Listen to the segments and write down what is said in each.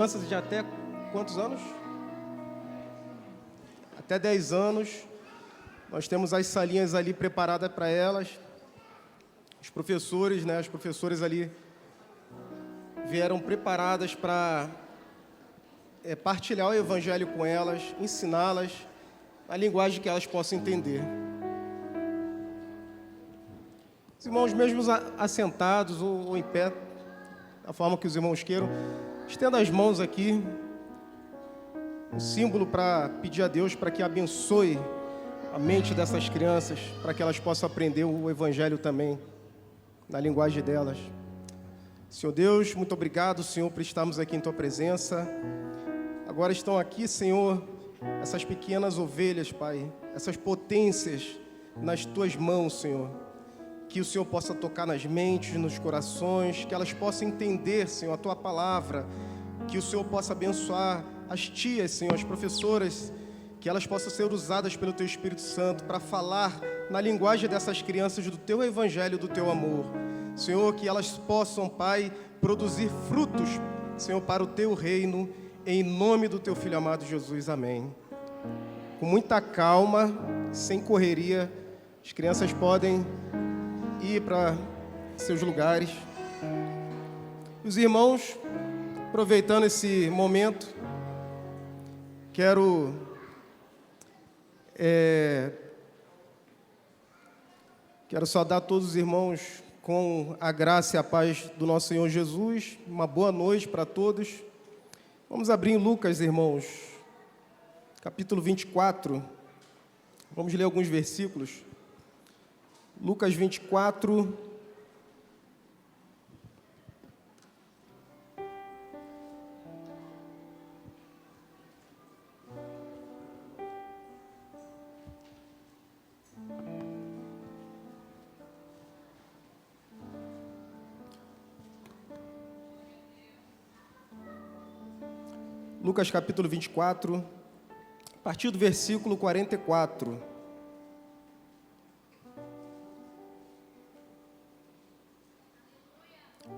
Crianças de até quantos anos? Até 10 anos. Nós temos as salinhas ali preparadas para elas. Os professores, as professoras ali vieram preparadas para partilhar o Evangelho com elas, ensiná-las a linguagem que elas possam entender. Os irmãos, mesmo assentados ou em pé, da forma que os irmãos queiram, estenda as mãos aqui, um símbolo para pedir a Deus para que abençoe a mente dessas crianças, para que elas possam aprender o Evangelho também, na linguagem delas. Senhor Deus, muito obrigado, Senhor, por estarmos aqui em Tua presença. Agora estão aqui, Senhor, essas pequenas ovelhas, Pai, essas potências nas Tuas mãos, Senhor. Que o Senhor possa tocar nas mentes, nos corações, que elas possam entender, Senhor, a Tua palavra, que o Senhor possa abençoar as tias, Senhor, as professoras, que elas possam ser usadas pelo Teu Espírito Santo para falar na linguagem dessas crianças do Teu Evangelho, do Teu amor. Senhor, que elas possam, Pai, produzir frutos, Senhor, para o Teu reino, em nome do Teu Filho amado Jesus. Amém. Com muita calma, sem correria, as crianças podem ir para seus lugares. Os irmãos, aproveitando esse momento, quero saudar a todos os irmãos com a graça e a paz do nosso Senhor Jesus. Uma boa noite para todos. Vamos abrir em Lucas, irmãos, capítulo 24. Vamos ler alguns versículos. Lucas 24, Lucas capítulo 24, a partir do versículo 44.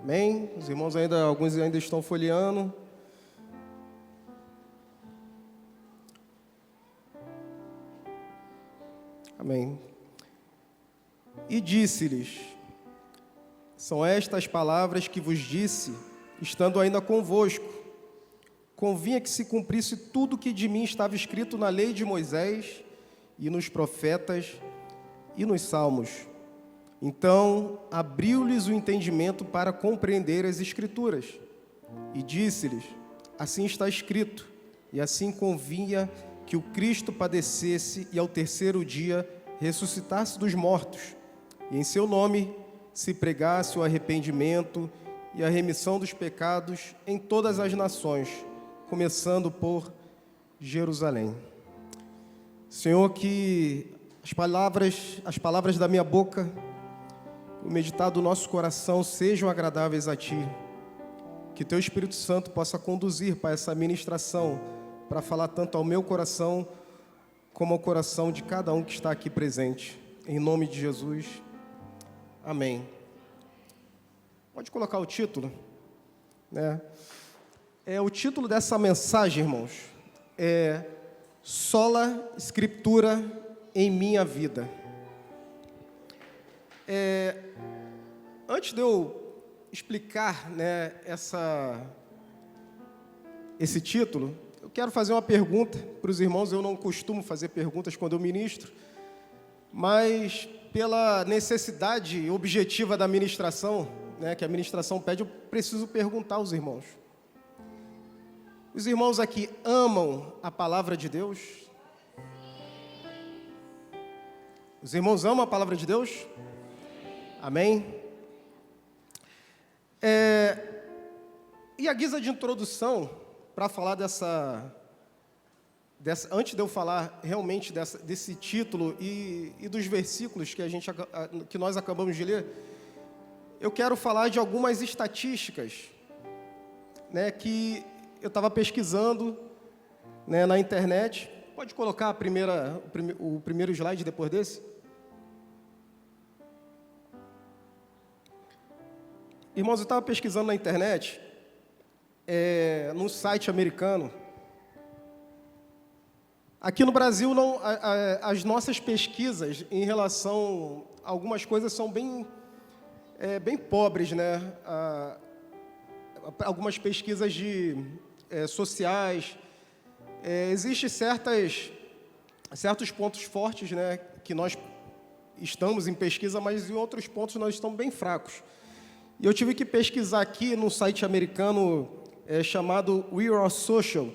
Amém? Os irmãos alguns ainda estão folheando. Amém. E disse-lhes: são estas palavras que vos disse, estando ainda convosco. Convinha que se cumprisse tudo que de mim estava escrito na lei de Moisés e nos profetas e nos salmos. Então, abriu-lhes o entendimento para compreender as Escrituras. E disse-lhes: assim está escrito, e assim convinha que o Cristo padecesse e ao terceiro dia ressuscitasse dos mortos, e em seu nome se pregasse o arrependimento e a remissão dos pecados em todas as nações, começando por Jerusalém. Senhor, que as palavras da minha boca, o meditar do nosso coração sejam agradáveis a Ti. Que Teu Espírito Santo possa conduzir para essa ministração, para falar tanto ao meu coração, como ao coração de cada um que está aqui presente. Em nome de Jesus. Amém. Pode colocar o título, o título dessa mensagem, irmãos, é Sola Scriptura em minha vida. Antes de eu explicar esse título, eu quero fazer uma pergunta para os irmãos. Eu não costumo fazer perguntas quando eu ministro, mas pela necessidade objetiva da ministração, que a ministração pede, eu preciso perguntar aos irmãos. Os irmãos aqui amam a palavra de Deus? Os irmãos amam a palavra de Deus? Amém? E a guisa de introdução, para falar antes de eu falar realmente desse título e dos versículos que nós acabamos de ler, eu quero falar de algumas estatísticas, que eu estava pesquisando, na internet. Pode colocar o primeiro slide depois desse? Irmãos, eu estava pesquisando na internet num site americano. Aqui no Brasil, não, as nossas pesquisas em relação a algumas coisas são bem pobres, né? Algumas pesquisas sociais. Existem certos pontos fortes, né, que nós estamos em pesquisa, mas em outros pontos nós estamos bem fracos. E eu tive que pesquisar aqui num site americano chamado We Are Social,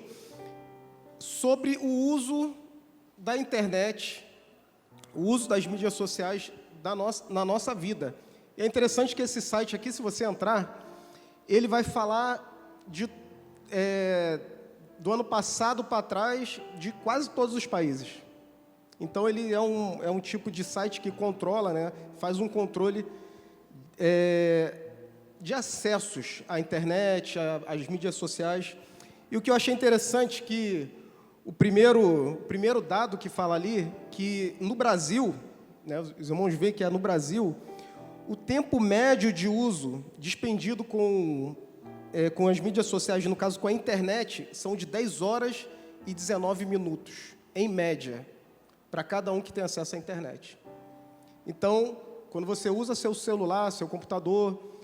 sobre o uso da internet, o uso das mídias sociais na nossa vida. E é interessante que esse site aqui, se você entrar, ele vai falar do ano passado para trás de quase todos os países. Então, ele é um tipo de site que controla, né, faz um controle de acessos à internet, às mídias sociais. E o que eu achei interessante que o primeiro dado que fala ali, que no Brasil, né, os irmãos veem que no Brasil, o tempo médio de uso dispendido com as mídias sociais, no caso com a internet, são de 10 horas e 19 minutos, em média, para cada um que tem acesso à internet. Então, quando você usa seu celular, seu computador,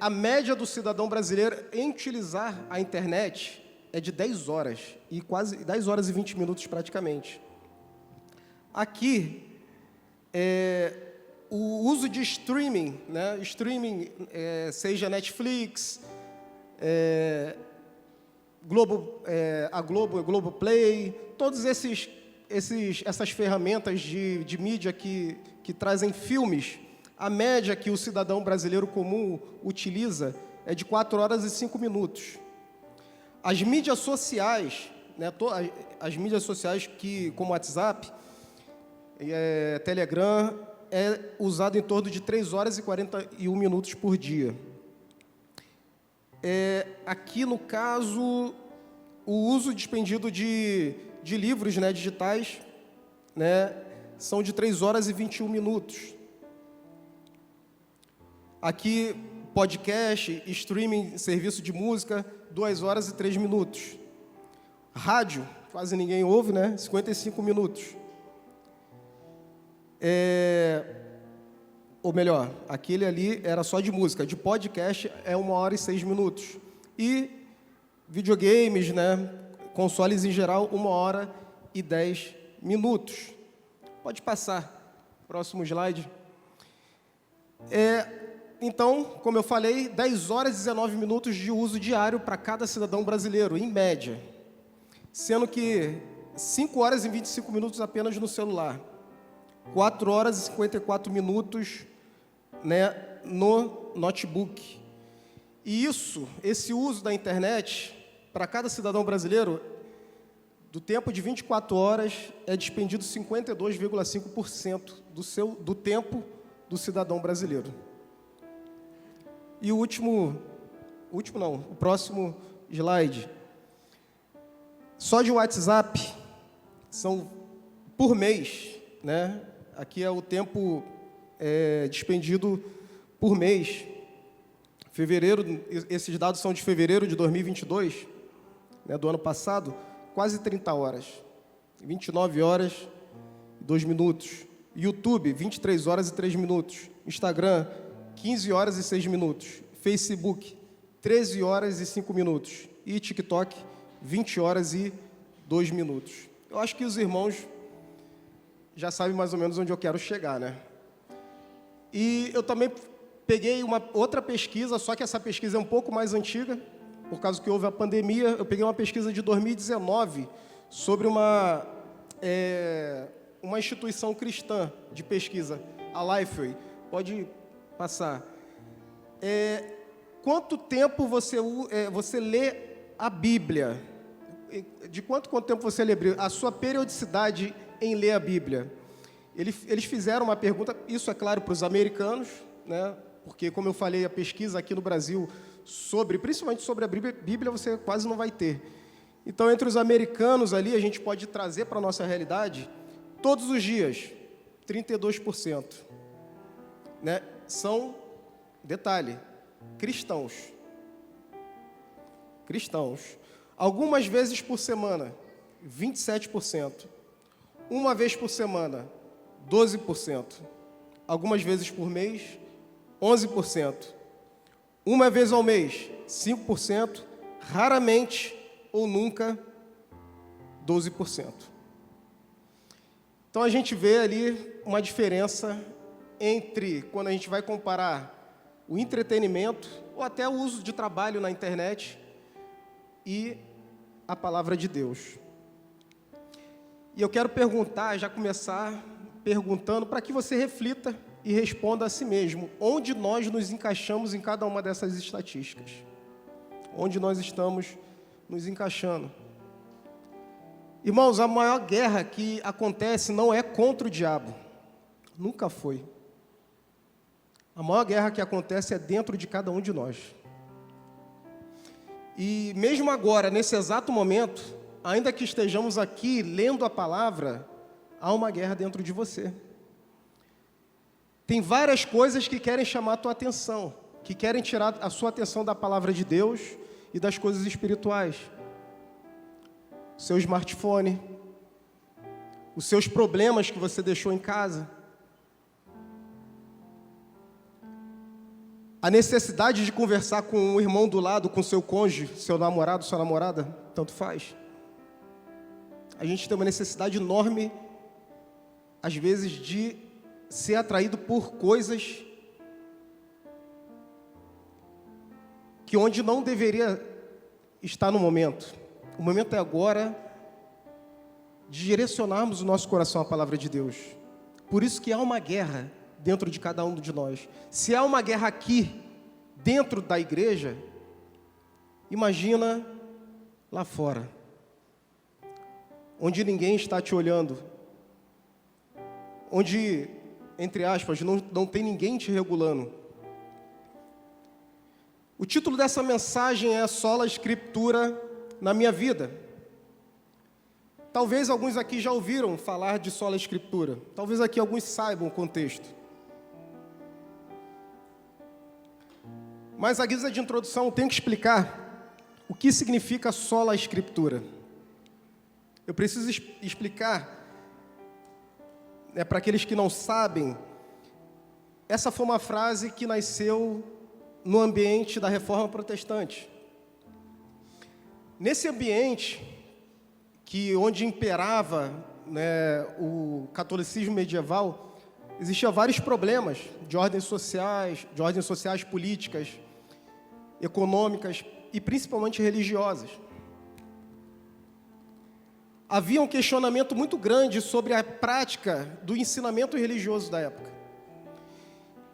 a média do cidadão brasileiro em utilizar a internet é de 10 horas, e quase 10 horas e 20 minutos praticamente. Aqui, o uso de streaming, né? Seja Netflix, a Globoplay, todas essas ferramentas de mídia que trazem filmes, a média que o cidadão brasileiro comum utiliza é de 4 horas e 5 minutos. As mídias sociais, né, as mídias sociais como WhatsApp, Telegram, é usado em torno de 3 horas e 41 minutos por dia. Aqui, no caso, o uso dispendido de livros, né, digitais, né, são de 3 horas e 21 minutos. Aqui, podcast, streaming, serviço de música, 2 horas e 3 minutos. Rádio, quase ninguém ouve, né? 55 minutos. Ou melhor, aquele ali era só de música. De podcast é 1 hora e 6 minutos. E videogames, né? Consoles em geral, 1 hora e 10 minutos. Pode passar. Próximo slide. Então, como eu falei, 10 horas e 19 minutos de uso diário para cada cidadão brasileiro, em média. Sendo que 5 horas e 25 minutos apenas no celular. 4 horas e 54 minutos, né, no notebook. E esse uso da internet, para cada cidadão brasileiro, do tempo de 24 horas, é dispendido 52,5% do tempo do cidadão brasileiro. E o próximo slide. Só de WhatsApp, são por mês, né? Aqui é o tempo dispendido por mês. Esses dados são de fevereiro de 2022, né, do ano passado, quase 30 horas. 29 horas e 2 minutos. YouTube, 23 horas e 3 minutos. Instagram, 15 horas e 6 minutos. Facebook, 13 horas e 5 minutos. E TikTok, 20 horas e 2 minutos. Eu acho que os irmãos já sabem mais ou menos onde eu quero chegar, né? E eu também peguei uma outra pesquisa, só que essa pesquisa é um pouco mais antiga, por causa que houve a pandemia. Eu peguei uma pesquisa de 2019 sobre uma instituição cristã de pesquisa, a Lifeway. Pode passar. Quanto tempo você lê a Bíblia? De quanto tempo você lê a Bíblia? A sua periodicidade em ler a Bíblia. Eles fizeram uma pergunta, isso é claro para os americanos, né? Porque, como eu falei, a pesquisa aqui no Brasil, principalmente sobre a Bíblia, você quase não vai ter. Então, entre os americanos ali, a gente pode trazer para a nossa realidade, todos os dias, 32%. Né? São, detalhe, cristãos. cristãos, algumas vezes por semana, 27%. Uma vez por semana, 12%. Algumas vezes por mês, 11%. Uma vez ao mês, 5%. Raramente ou nunca, 12%. Então a gente vê ali uma diferença entre quando a gente vai comparar o entretenimento ou até o uso de trabalho na internet e a palavra de Deus. E eu quero perguntar, já começar perguntando para que você reflita e responda a si mesmo, onde nós nos encaixamos em cada uma dessas estatísticas? Onde nós estamos nos encaixando? Irmãos, a maior guerra que acontece não é contra o diabo. Nunca foi. A maior guerra que acontece é dentro de cada um de nós. E mesmo agora, nesse exato momento, ainda que estejamos aqui lendo a palavra, há uma guerra dentro de você. Tem várias coisas que querem chamar a tua atenção, que querem tirar a sua atenção da palavra de Deus e das coisas espirituais. Seu smartphone, os seus problemas que você deixou em casa, a necessidade de conversar com o irmão do lado, com seu cônjuge, seu namorado, sua namorada, tanto faz. A gente tem uma necessidade enorme, às vezes, de ser atraído por coisas que onde não deveria estar no momento. O momento é agora de direcionarmos o nosso coração à palavra de Deus. Por isso que há uma guerra dentro de cada um de nós. Se há uma guerra aqui, dentro da igreja, imagina lá fora, onde ninguém está te olhando, onde, entre aspas, não tem ninguém te regulando. O título dessa mensagem é Sola Escritura na minha vida. Talvez alguns aqui já ouviram falar de Sola Escritura. Talvez aqui alguns saibam o contexto. Mas a guisa de introdução eu tenho que explicar o que significa Sola Escritura. Eu preciso explicar, para aqueles que não sabem, essa foi uma frase que nasceu no ambiente da Reforma Protestante. Nesse ambiente, onde imperava o catolicismo medieval, existiam vários problemas de ordens sociais, políticas, econômicas e principalmente religiosas. Havia um questionamento muito grande sobre a prática do ensinamento religioso da época.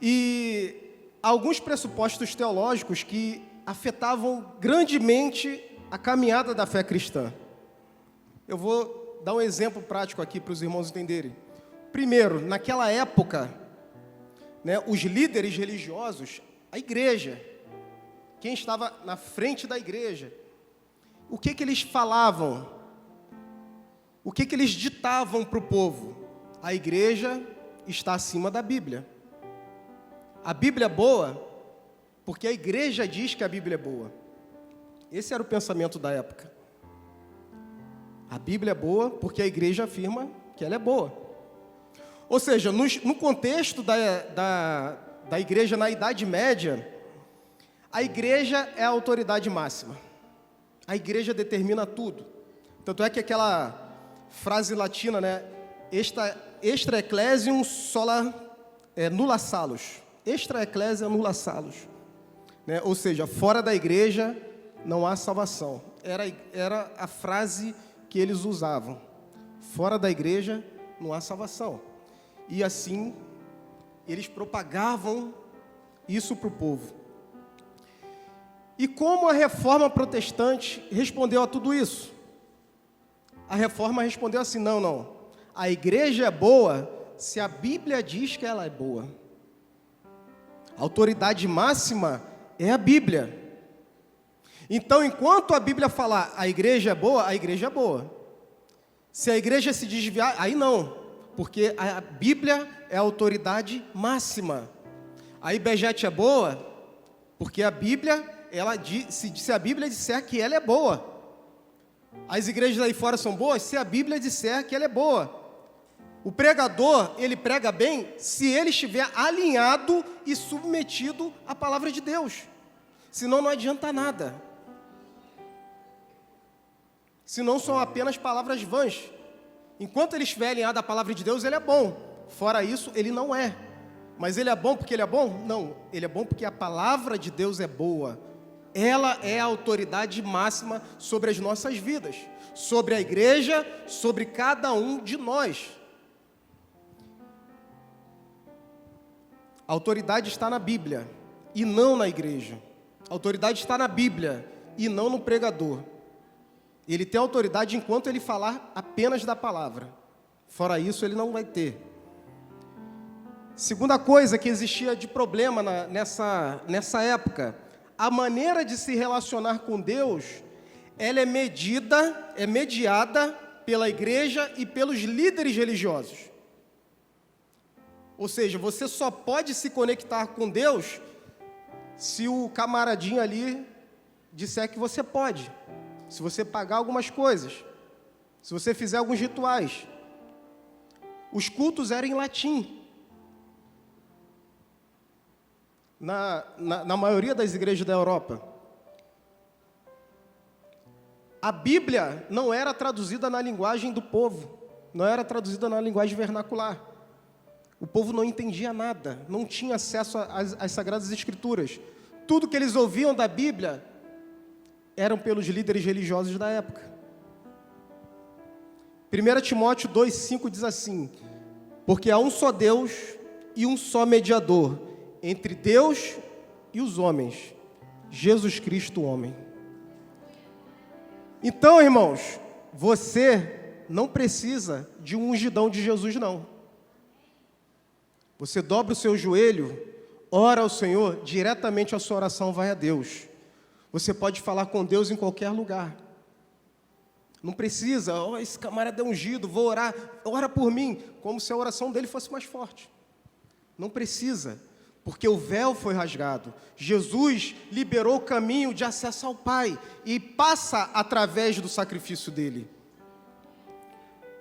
E alguns pressupostos teológicos que afetavam grandemente a caminhada da fé cristã. Eu vou dar um exemplo prático aqui para os irmãos entenderem. Primeiro, naquela época, os líderes religiosos, a igreja, quem estava na frente da igreja, o que eles falavam? O que eles ditavam para o povo? A igreja está acima da Bíblia. A Bíblia é boa porque a igreja diz que a Bíblia é boa. Esse era o pensamento da época. A Bíblia é boa porque a igreja afirma que ela é boa. Ou seja, no contexto da igreja na Idade Média, a igreja é a autoridade máxima. A igreja determina tudo. Tanto é que aquela frase latina, extra ecclesiam sola nulla salus. Extra ecclesia nulla salus. Ou seja, fora da igreja não há salvação. Era a frase que eles usavam. Fora da igreja não há salvação. E assim, eles propagavam isso para o povo. E como a Reforma Protestante respondeu a tudo isso? A Reforma respondeu assim, não. A igreja é boa se a Bíblia diz que ela é boa. A autoridade máxima é a Bíblia. Então, enquanto a Bíblia falar a igreja é boa. Se a igreja se desviar, aí não, porque a Bíblia é a autoridade máxima. A IBGET é boa, porque a Bíblia se a Bíblia disser que ela é boa. As igrejas aí fora são boas se a Bíblia disser que ela é boa. O pregador, ele prega bem se ele estiver alinhado e submetido à palavra de Deus. Senão não adianta nada. Senão são apenas palavras vãs. Enquanto ele estiver alinhado à palavra de Deus, ele é bom. Fora isso, ele não é. Mas ele é bom porque ele é bom? Não, ele é bom porque a palavra de Deus é boa. Ela é a autoridade máxima sobre as nossas vidas, sobre a igreja, sobre cada um de nós. A autoridade está na Bíblia e não na igreja. A autoridade está na Bíblia e não no pregador. Ele tem autoridade enquanto ele falar apenas da palavra. Fora isso, ele não vai ter. Segunda coisa que existia de problema nessa época, a maneira de se relacionar com Deus, ela é mediada pela igreja e pelos líderes religiosos. Ou seja, você só pode se conectar com Deus se o camaradinho ali disser que você pode. Se você pagar algumas coisas, se você fizer alguns rituais. Os cultos eram em latim. Na maioria das igrejas da Europa. A Bíblia não era traduzida na linguagem do povo, não era traduzida na linguagem vernacular. O povo não entendia nada, não tinha acesso às Sagradas Escrituras. Tudo que eles ouviam da Bíblia eram pelos líderes religiosos da época. 1 Timóteo 2,5 diz assim: porque há um só Deus e um só mediador entre Deus e os homens, Jesus Cristo, homem. Então, irmãos, você não precisa de um ungidão de Jesus, não. Você dobra o seu joelho, ora ao Senhor, diretamente a sua oração vai a Deus. Você pode falar com Deus em qualquer lugar. Não precisa, esse camarada é ungido, vou orar, ora por mim, como se a oração dele fosse mais forte. Não precisa, porque o véu foi rasgado. Jesus liberou o caminho de acesso ao Pai e passa através do sacrifício dele.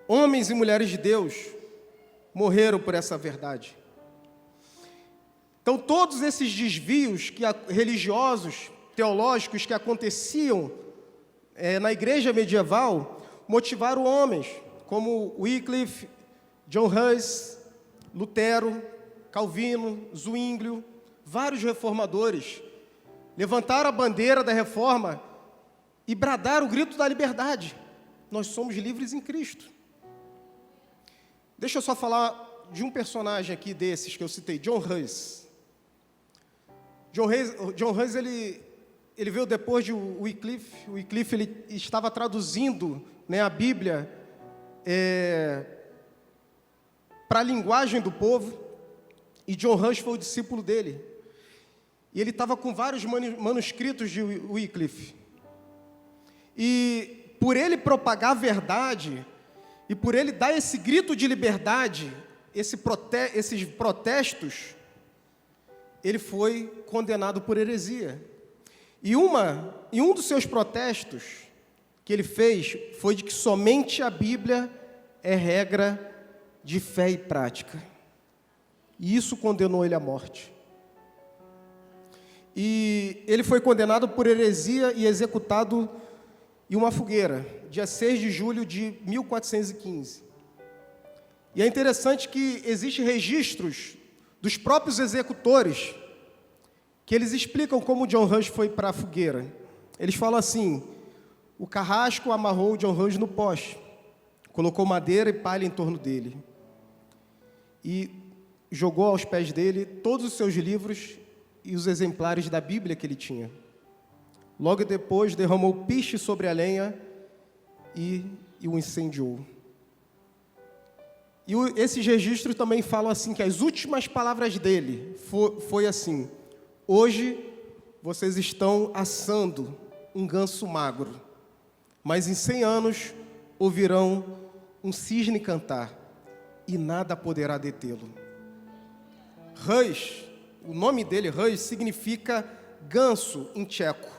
Homens e mulheres de Deus morreram por essa verdade. Então, todos esses desvios religiosos, teológicos que aconteciam na igreja medieval, motivaram homens como Wycliffe, John Hus, Lutero, Calvino, Zwinglio, vários reformadores, levantaram a bandeira da reforma e bradaram o grito da liberdade. Nós somos livres em Cristo. Deixa eu só falar de um personagem aqui desses que eu citei, John Hus. John Hus, ele veio depois de Wycliffe. Wycliffe ele estava traduzindo, a Bíblia para a linguagem do povo, e John Hus foi o discípulo dele. E ele estava com vários manuscritos de Wycliffe. E por ele propagar a verdade, e por ele dar esse grito de liberdade, esses protestos, ele foi condenado por heresia. E um dos seus protestos que ele fez foi de que somente a Bíblia é regra de fé e prática. E isso condenou ele à morte. E ele foi condenado por heresia e executado em uma fogueira, dia 6 de julho de 1415. E é interessante que existem registros dos próprios executores, que eles explicam como John Hus foi para a fogueira. Eles falam assim: o carrasco amarrou John Hus no poste, colocou madeira e palha em torno dele, e jogou aos pés dele todos os seus livros e os exemplares da Bíblia que ele tinha. Logo depois derramou piche sobre a lenha e o incendiou. E esses registros também falam assim, que as últimas palavras dele foi assim: hoje vocês estão assando um ganso magro, mas em 100 anos ouvirão um cisne cantar e nada poderá detê-lo. Hus, o nome dele, Hus, significa ganso em tcheco.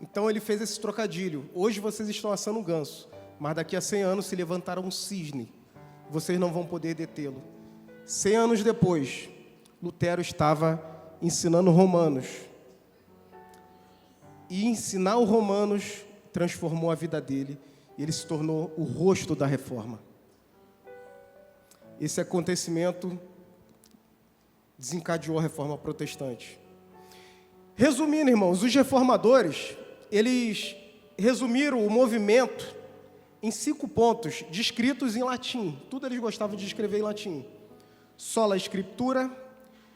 Então ele fez esse trocadilho. Hoje vocês estão assando um ganso, mas daqui a 100 anos se levantará um cisne. Vocês não vão poder detê-lo. 100 anos depois, Lutero estava ensinando Romanos. E ensinar os Romanos transformou a vida dele. E ele se tornou o rosto da reforma. Esse acontecimento desencadeou a reforma protestante. Resumindo, irmãos, os reformadores, eles resumiram o movimento em 5 pontos, descritos em latim. Tudo eles gostavam de escrever em latim. Sola Scriptura,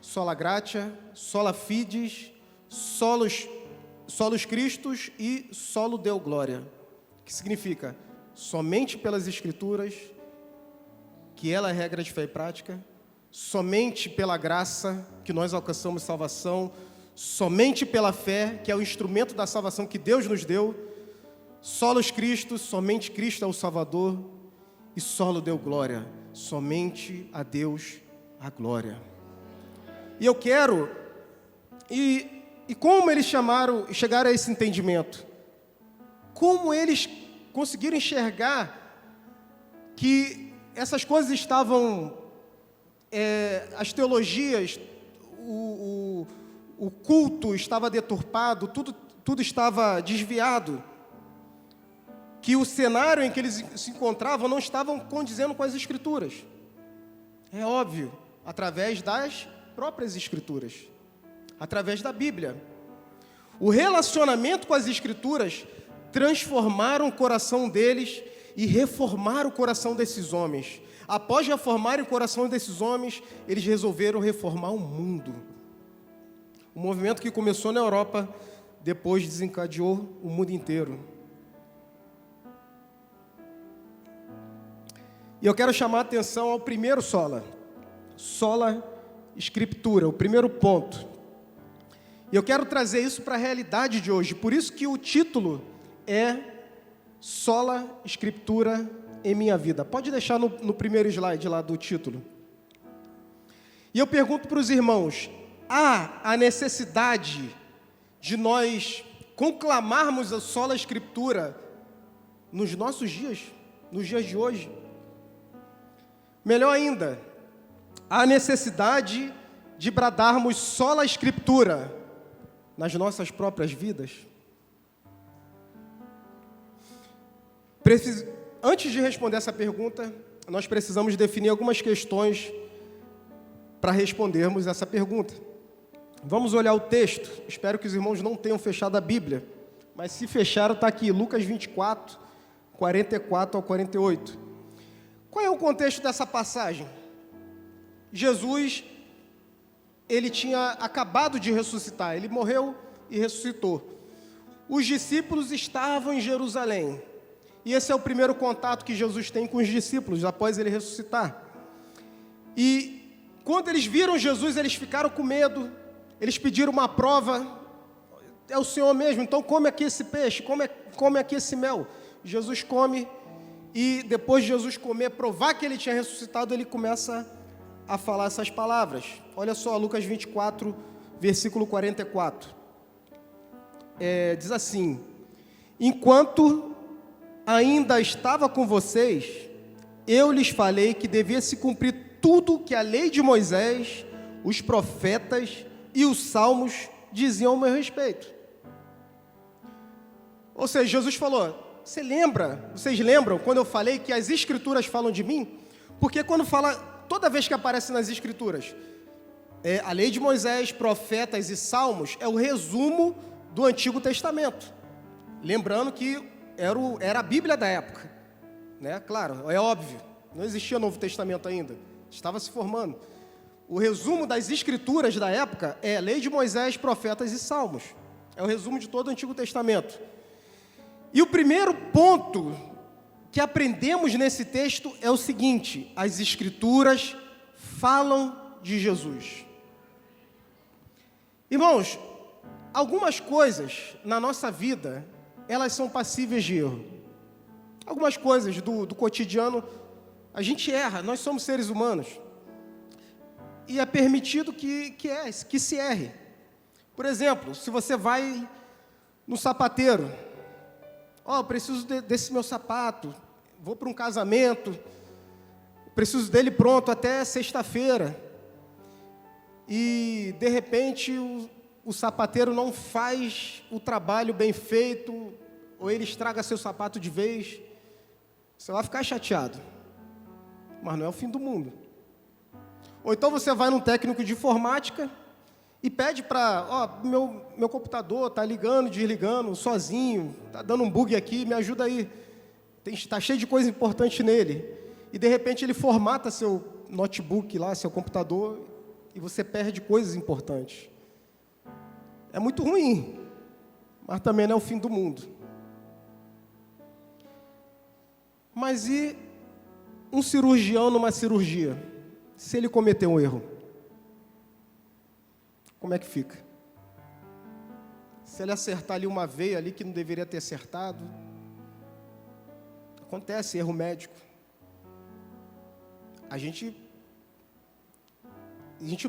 sola gratia, sola fides, solus Christus e solo Deo Gloria, que significa somente pelas Escrituras, que ela é a regra de fé e prática, somente pela graça que nós alcançamos salvação, somente pela fé, que é o instrumento da salvação que Deus nos deu, solos Cristo, somente Cristo é o Salvador, e solo Deo Glória, somente a Deus a glória. E eu quero, e como eles chegaram a esse entendimento? Como eles conseguiram enxergar que essas coisas estavam, as teologias, o culto estava deturpado, tudo estava desviado, que o cenário em que eles se encontravam não estavam condizendo com as Escrituras. É óbvio, através das próprias Escrituras, através da Bíblia. O relacionamento com as Escrituras transformaram o coração deles e reformaram o coração desses homens. Após reformarem o coração desses homens, eles resolveram reformar o mundo. O movimento que começou na Europa, depois desencadeou o mundo inteiro. E eu quero chamar a atenção ao primeiro sola Scriptura, o primeiro ponto. E eu quero trazer isso para a realidade de hoje, por isso que o título é Sola Scriptura em minha vida. Pode deixar no primeiro slide lá do título. E eu pergunto para os irmãos, há a necessidade de nós conclamarmos a Sola Scriptura nos nossos dias, nos dias de hoje? Melhor ainda, há a necessidade de bradarmos Sola Scriptura nas nossas próprias vidas? Antes de responder essa pergunta, nós precisamos definir algumas questões para respondermos essa pergunta. Vamos olhar o texto. Espero que os irmãos não tenham fechado a Bíblia, mas se fecharam, está aqui, Lucas 24, 44 ao 48. Qual é o contexto dessa passagem? Jesus, ele tinha acabado de ressuscitar, ele morreu e ressuscitou. Os discípulos estavam em Jerusalém. E esse é o primeiro contato que Jesus tem com os discípulos, após ele ressuscitar. E quando eles viram Jesus, eles ficaram com medo, eles pediram uma prova. É o Senhor mesmo, então come aqui esse peixe, come aqui esse mel. Jesus come, e depois de Jesus comer, provar que ele tinha ressuscitado, ele começa a falar essas palavras. Olha só, Lucas 24, versículo 44. Diz assim: enquanto ainda estava com vocês, eu lhes falei que devia se cumprir tudo que a lei de Moisés, os profetas e os salmos diziam ao meu respeito. Ou seja, Jesus falou, vocês lembram quando eu falei que as Escrituras falam de mim? Porque quando fala, toda vez que aparece nas Escrituras, a lei de Moisés, profetas e salmos, é o resumo do Antigo Testamento. Lembrando que era a Bíblia da época, né? Claro, é óbvio, não existia Novo Testamento ainda, estava se formando. O resumo das Escrituras da época é a lei de Moisés, profetas e salmos. É o resumo de todo o Antigo Testamento. E o primeiro ponto que aprendemos nesse texto é o seguinte: as Escrituras falam de Jesus. Irmãos, algumas coisas na nossa vida, elas são passíveis de erro. Algumas coisas do cotidiano, a gente erra, nós somos seres humanos. E é permitido que se erre. Por exemplo, se você vai no sapateiro, eu preciso desse meu sapato, vou para um casamento, preciso dele pronto até sexta-feira. E, de repente, o sapateiro não faz o trabalho bem feito, ou ele estraga seu sapato de vez. Você vai ficar chateado, mas não é o fim do mundo. Ou então você vai num técnico de informática e pede para, meu computador está ligando, desligando, sozinho, está dando um bug aqui, me ajuda aí. Está cheio de coisa importante nele. E, de repente, ele formata seu notebook lá, seu computador, e você perde coisas importantes. É muito ruim, mas também não é o fim do mundo. Mas e um cirurgião numa cirurgia? Se ele cometer um erro, como é que fica? Se ele acertar ali uma veia ali que não deveria ter acertado, acontece erro médico. A gente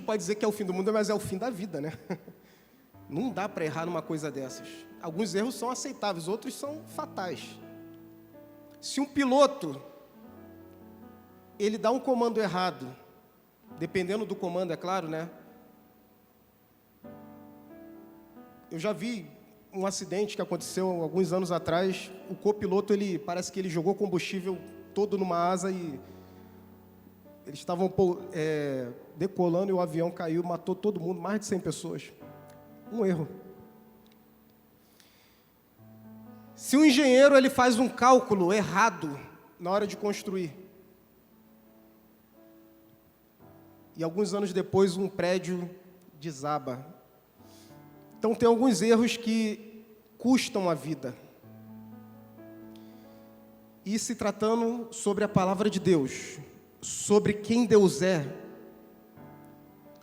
pode dizer que é o fim do mundo, mas é o fim da vida, né? Não dá para errar numa coisa dessas. Alguns erros são aceitáveis, outros são fatais. Se um piloto, ele dá um comando errado, dependendo do comando, é claro, né? Eu já vi um acidente que aconteceu alguns anos atrás. O copiloto, parece que ele jogou combustível todo numa asa e eles estavam decolando e o avião caiu, matou todo mundo, mais de 100 pessoas. Um erro. Se um engenheiro ele faz um cálculo errado na hora de construir, e alguns anos depois um prédio desaba. Então tem alguns erros que custam a vida. E se tratando sobre a palavra de Deus, sobre quem Deus é,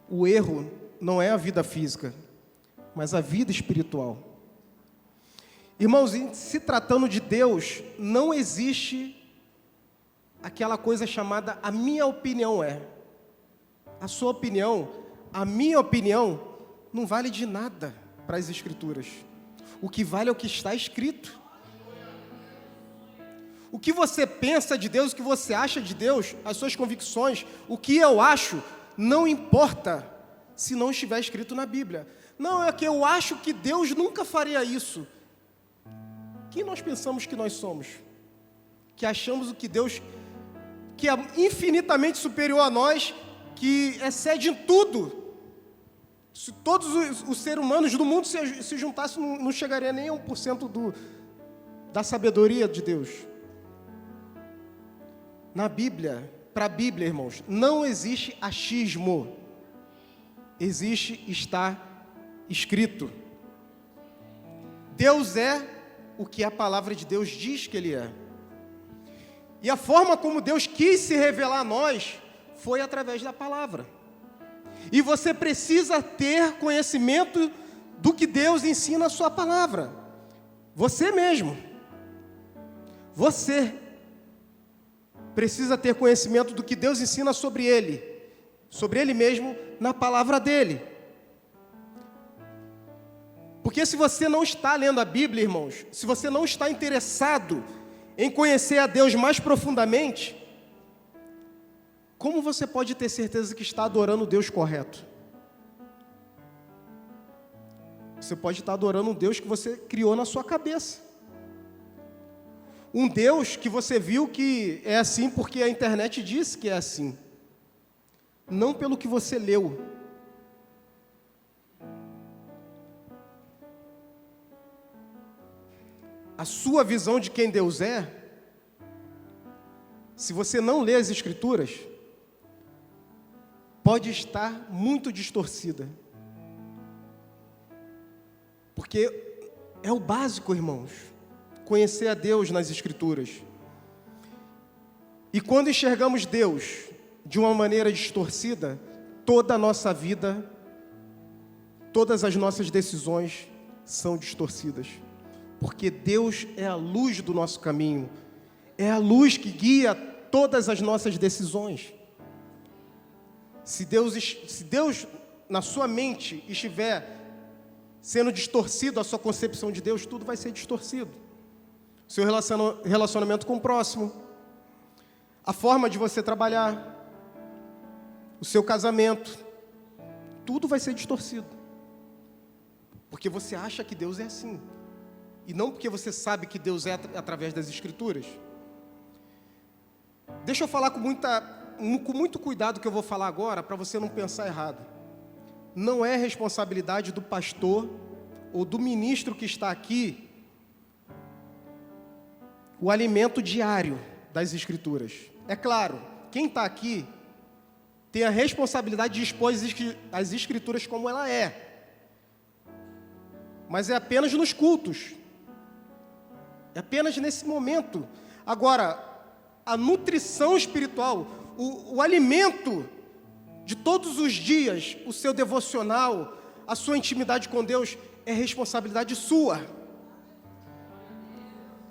o erro não é a vida física, mas a vida espiritual. Irmãos, se tratando de Deus, não existe aquela coisa chamada a minha opinião é. A sua opinião, a minha opinião, não vale de nada para as Escrituras. O que vale é o que está escrito. O que você pensa de Deus, o que você acha de Deus, as suas convicções, o que eu acho, não importa se não estiver escrito na Bíblia. Não, é que eu acho que Deus nunca faria isso. Quem nós pensamos que nós somos? Que achamos o que Deus, que é infinitamente superior a nós, que excede em tudo. Se todos os seres humanos do mundo se juntassem, não chegaria nem a 1% da sabedoria de Deus. Na Bíblia, para a Bíblia, irmãos, não existe achismo. Existe estar escrito. Deus é o que a palavra de Deus diz que Ele é. E a forma como Deus quis se revelar a nós foi através da palavra. E você precisa ter conhecimento do que Deus ensina na sua palavra. Você mesmo. Você precisa ter conhecimento do que Deus ensina sobre Ele mesmo, na palavra dEle. Porque se você não está lendo a Bíblia, irmãos, se você não está interessado em conhecer a Deus mais profundamente, como você pode ter certeza que está adorando o Deus correto? Você pode estar adorando um Deus que você criou na sua cabeça. Um Deus que você viu que é assim porque a internet disse que é assim. Não pelo que você leu. A sua visão de quem Deus é, se você não lê as Escrituras, pode estar muito distorcida. Porque é o básico, irmãos, conhecer a Deus nas Escrituras. E quando enxergamos Deus de uma maneira distorcida, toda a nossa vida, todas as nossas decisões são distorcidas. Porque Deus é a luz do nosso caminho, é a luz que guia todas as nossas decisões. Se Deus na sua mente estiver sendo distorcido a sua concepção de Deus, tudo vai ser distorcido. Seu relacionamento com o próximo, a forma de você trabalhar, o seu casamento, tudo vai ser distorcido. Porque você acha que Deus é assim. E não porque você sabe que Deus é através das Escrituras. Deixa eu falar com muito cuidado que eu vou falar agora, para você não pensar errado. Não é responsabilidade do pastor ou do ministro que está aqui o alimento diário das Escrituras. É claro, quem está aqui tem a responsabilidade de expor as Escrituras como ela é. Mas é apenas nos cultos. É apenas nesse momento. Agora, a nutrição espiritual, o alimento de todos os dias, o seu devocional, a sua intimidade com Deus, é responsabilidade sua.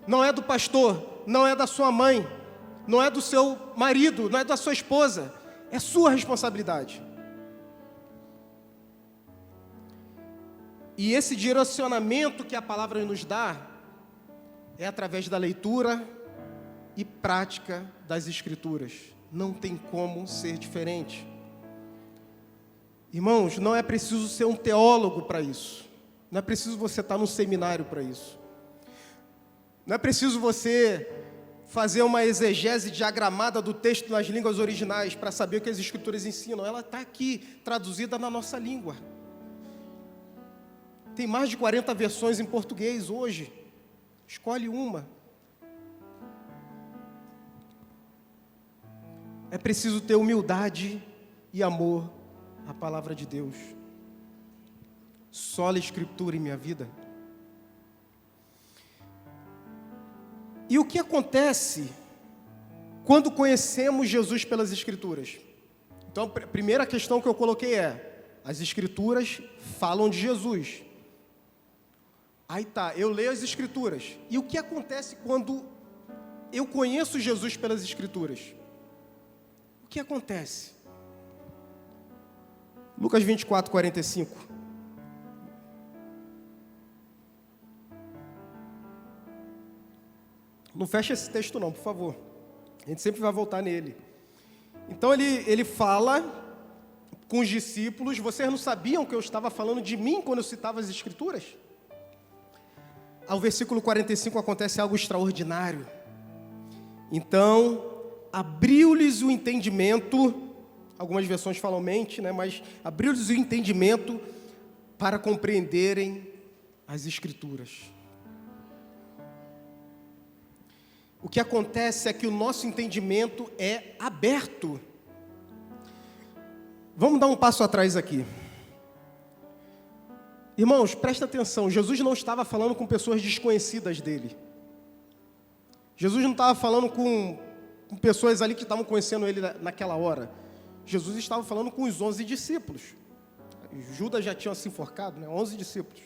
Não é do pastor, não é da sua mãe, não é do seu marido, não é da sua esposa. É sua responsabilidade. E esse direcionamento que a palavra nos dá é através da leitura e prática das Escrituras. Não tem como ser diferente. Irmãos, não é preciso ser um teólogo para isso. Não é preciso você estar num seminário para isso. Não é preciso você fazer uma exegese diagramada do texto nas línguas originais para saber o que as Escrituras ensinam. Ela está aqui, traduzida na nossa língua. Tem mais de 40 versões em português hoje. Escolhe uma. É preciso ter humildade e amor à palavra de Deus. Sola Escritura em minha vida. E o que acontece quando conhecemos Jesus pelas Escrituras? Então, a primeira questão que eu coloquei é: as Escrituras falam de Jesus. Aí tá, eu leio as Escrituras. E o que acontece quando eu conheço Jesus pelas Escrituras? O que acontece? Lucas 24, 45. Não fecha esse texto não, por favor. A gente sempre vai voltar nele. Então ele fala com os discípulos: vocês não sabiam que eu estava falando de mim quando eu citava as Escrituras? Ao versículo 45 acontece algo extraordinário. Então, abriu-lhes o entendimento, algumas versões falam mente, né? Mas abriu-lhes o entendimento para compreenderem as Escrituras. O que acontece é que o nosso entendimento é aberto. Vamos dar um passo atrás aqui. Irmãos, presta atenção, Jesus não estava falando com pessoas desconhecidas dele. Jesus não estava falando com pessoas ali que estavam conhecendo ele naquela hora. Jesus estava falando com os 11 discípulos. Judas já tinha se enforcado, né? 11 discípulos.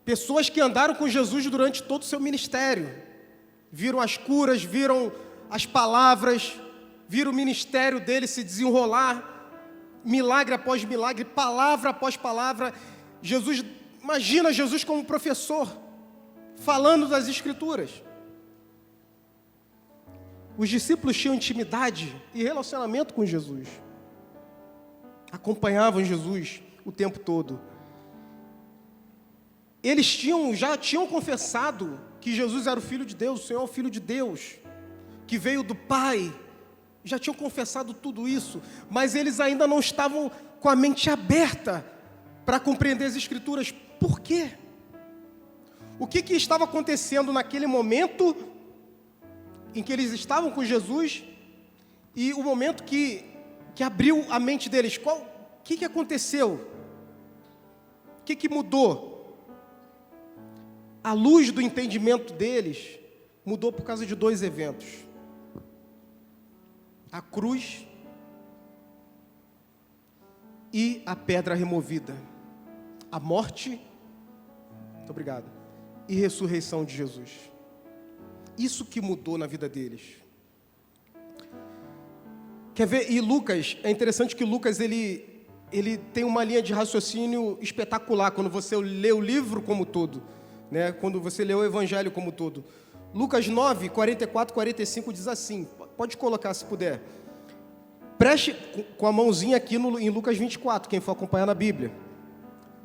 Pessoas que andaram com Jesus durante todo o seu ministério. Viram as curas, viram as palavras, viram o ministério dele se desenrolar. Milagre após milagre, palavra após palavra. Imagina Jesus como professor, falando das Escrituras. Os discípulos tinham intimidade e relacionamento com Jesus. Acompanhavam Jesus o tempo todo. Eles já tinham confessado que Jesus era o Filho de Deus, o Senhor é o Filho de Deus, que veio do Pai. Já tinham confessado tudo isso, mas eles ainda não estavam com a mente aberta para compreender as Escrituras. Por quê? O que estava acontecendo naquele momento em que eles estavam com Jesus e o momento que abriu a mente deles? O que aconteceu? O que mudou? A luz do entendimento deles mudou por causa de 2 eventos. A cruz e a pedra removida. A morte, muito obrigado, e ressurreição de Jesus. Isso que mudou na vida deles. Quer ver? E Lucas, é interessante que Lucas, ele ele tem uma linha de raciocínio espetacular quando você lê o livro como todo, né? Quando você lê o Evangelho como todo. Lucas 9, 44, 45 diz assim, pode colocar se puder. Preste com a mãozinha aqui em Lucas 24, quem for acompanhar na Bíblia.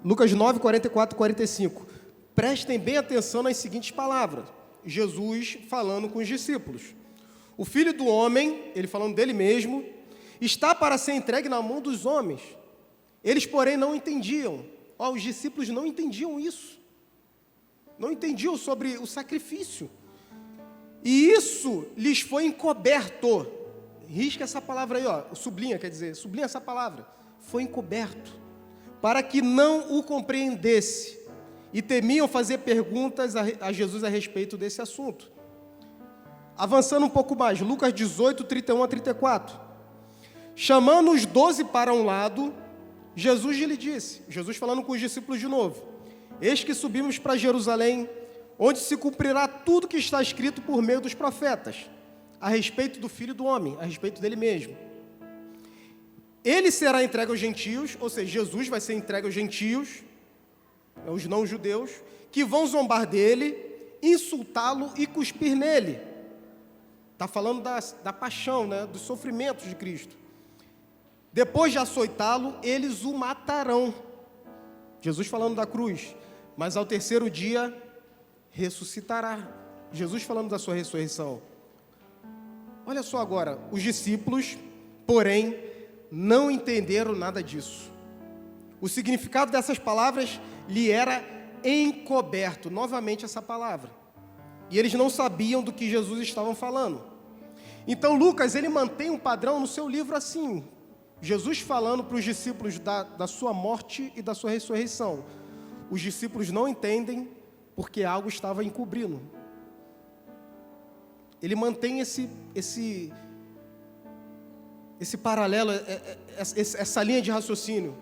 Lucas 9, 44, 45. Prestem bem atenção nas seguintes palavras. Jesus falando com os discípulos. O Filho do Homem, ele falando dele mesmo, está para ser entregue na mão dos homens. Eles, porém, não entendiam. Os discípulos não entendiam isso. Não entendiam sobre o sacrifício. E isso lhes foi encoberto. Risca essa palavra aí, sublinha, quer dizer, sublinha essa palavra. Foi encoberto. Para que não o compreendesse. E temiam fazer perguntas a Jesus a respeito desse assunto. Avançando um pouco mais, Lucas 18, 31 a 34. Chamando os 12 para um lado, Jesus lhe disse, Jesus falando com os discípulos de novo, eis que subimos para Jerusalém, onde se cumprirá tudo que está escrito por meio dos profetas, a respeito do Filho do Homem, a respeito dele mesmo. Ele será entregue aos gentios, ou seja, Jesus vai ser entregue aos gentios, aos não-judeus, que vão zombar dele, insultá-lo e cuspir nele. Está falando da paixão, né, dos sofrimentos de Cristo. Depois de açoitá-lo, eles o matarão. Jesus falando da cruz. Mas ao terceiro dia, ressuscitará. Jesus falando da sua ressurreição. Olha só agora, os discípulos, porém, não entenderam nada disso. O significado dessas palavras lhe era encoberto. Novamente essa palavra. E eles não sabiam do que Jesus estava falando. Então Lucas, ele mantém um padrão no seu livro assim. Jesus falando para os discípulos da sua morte e da sua ressurreição. Os discípulos não entendem porque algo estava encobrindo. Ele mantém esse paralelo, essa linha de raciocínio.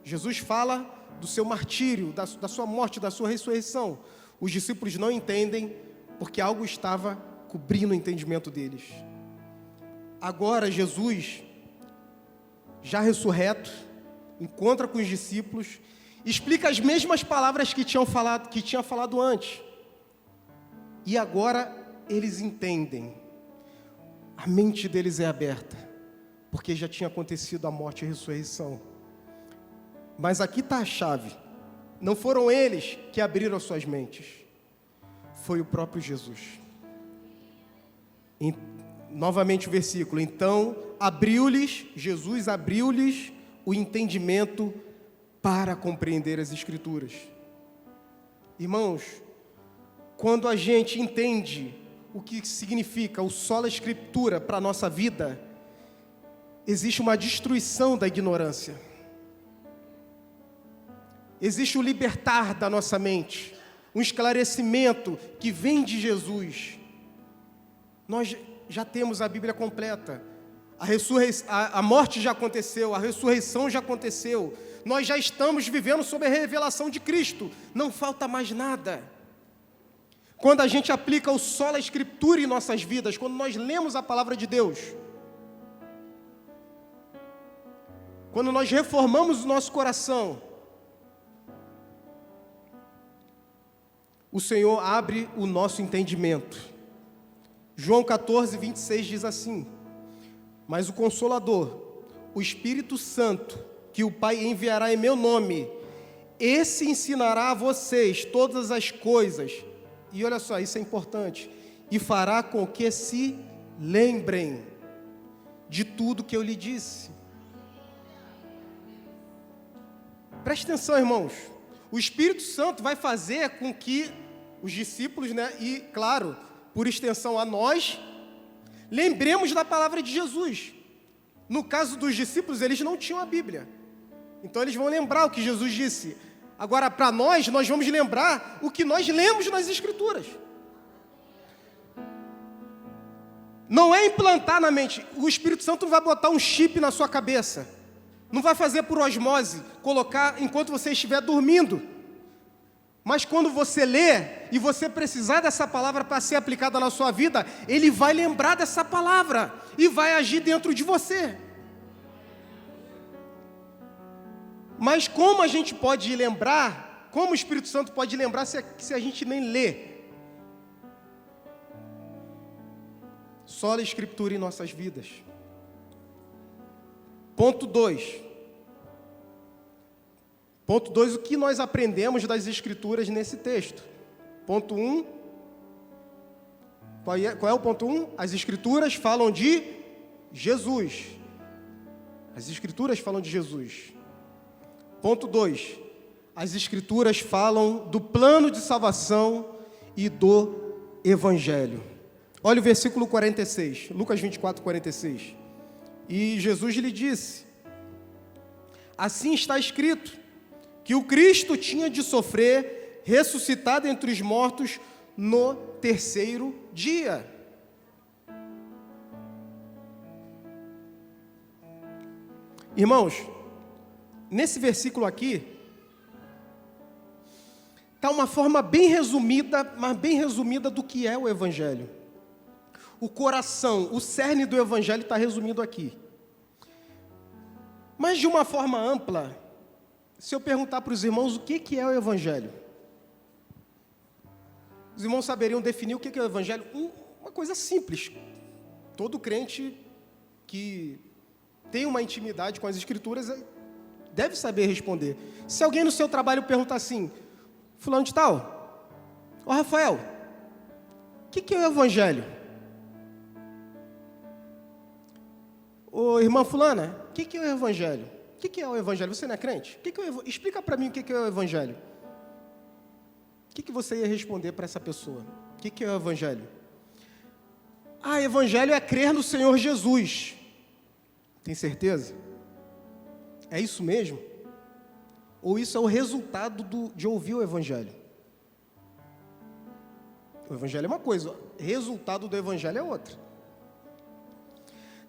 Jesus fala do seu martírio, da sua morte, da sua ressurreição. Os discípulos não entendem porque algo estava cobrindo o entendimento deles. Agora Jesus, já ressurreto, encontra com os discípulos, explica as mesmas palavras que tinha falado antes. E agora eles entendem. A mente deles é aberta, porque já tinha acontecido a morte e a ressurreição. Mas aqui está a chave. Não foram eles que abriram as suas mentes. Foi o próprio Jesus. Novamente o versículo. Então, Jesus abriu-lhes o entendimento para compreender as Escrituras. Irmãos, quando a gente entende o que significa o sola Escritura para a nossa vida, existe uma destruição da ignorância. Existe o libertar da nossa mente, um esclarecimento que vem de Jesus. Nós já temos a Bíblia completa. A morte já aconteceu, a ressurreição já aconteceu. Nós já estamos vivendo sob a revelação de Cristo. Não falta mais nada. Quando a gente aplica o sola Escritura em nossas vidas, quando nós lemos a palavra de Deus, quando nós reformamos o nosso coração, o Senhor abre o nosso entendimento. João 14, 26 diz assim: mas o Consolador, o Espírito Santo, que o Pai enviará em meu nome, esse ensinará a vocês todas as coisas. E olha só, isso é importante. E fará com que se lembrem de tudo que eu lhe disse. Preste atenção, irmãos. O Espírito Santo vai fazer com que os discípulos, né, e, claro, por extensão a nós, lembremos da palavra de Jesus. No caso dos discípulos, eles não tinham a Bíblia. Então, eles vão lembrar o que Jesus disse. Agora, para nós vamos lembrar o que nós lemos nas Escrituras. Não é implantar na mente. O Espírito Santo não vai botar um chip na sua cabeça. Não vai fazer por osmose, colocar enquanto você estiver dormindo. Mas quando você lê e você precisar dessa palavra para ser aplicada na sua vida, Ele vai lembrar dessa palavra e vai agir dentro de você. Mas como a gente pode lembrar, como o Espírito Santo pode lembrar se a gente nem lê? Só a Escritura em nossas vidas. Ponto 2. Ponto 2, o que nós aprendemos das Escrituras nesse texto? Ponto 1. Qual é o ponto 1? As Escrituras falam de Jesus. As Escrituras falam de Jesus. Ponto 2. As Escrituras falam do plano de salvação e do Evangelho. Olha o versículo 46, Lucas 24, 46. E Jesus lhe disse: assim está escrito, que o Cristo tinha de sofrer, ressuscitado entre os mortos no terceiro dia. Irmãos, nesse versículo aqui, está uma forma bem resumida, mas bem resumida do que é o Evangelho. O coração, o cerne do Evangelho está resumido aqui. Mas de uma forma ampla, se eu perguntar para os irmãos o que é o Evangelho, os irmãos saberiam definir o que é o Evangelho? Uma coisa simples. Todo crente que tem uma intimidade com as Escrituras deve saber responder. Se alguém no seu trabalho perguntar assim: fulano de tal, ô Rafael, o que é o Evangelho? Ô irmã fulana, o que é o Evangelho? O que é o Evangelho? Você não é crente? Explica para mim o que é o Evangelho. O que você ia responder para essa pessoa? O que é o Evangelho? Ah, Evangelho é crer no Senhor Jesus. Tem certeza? É isso mesmo? Ou isso é o resultado de ouvir o Evangelho? O Evangelho é uma coisa, o resultado do Evangelho é outra.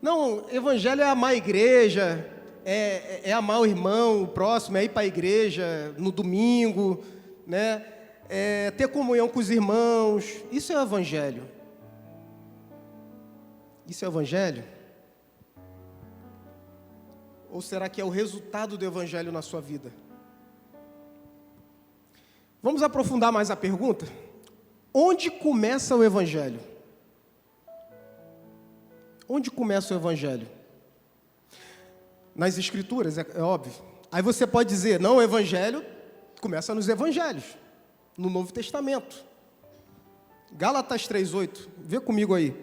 Não, Evangelho é amar a igreja, é amar o irmão, o próximo, é ir para a igreja no domingo, né? É ter comunhão com os irmãos. Isso é o Evangelho. Isso é o Evangelho? Ou será que é o resultado do Evangelho na sua vida? Vamos aprofundar mais a pergunta? Onde começa o Evangelho? Onde começa o Evangelho? Nas Escrituras, é óbvio. Aí você pode dizer, não, o Evangelho começa nos Evangelhos, no Novo Testamento. Gálatas 3:8, vê comigo aí.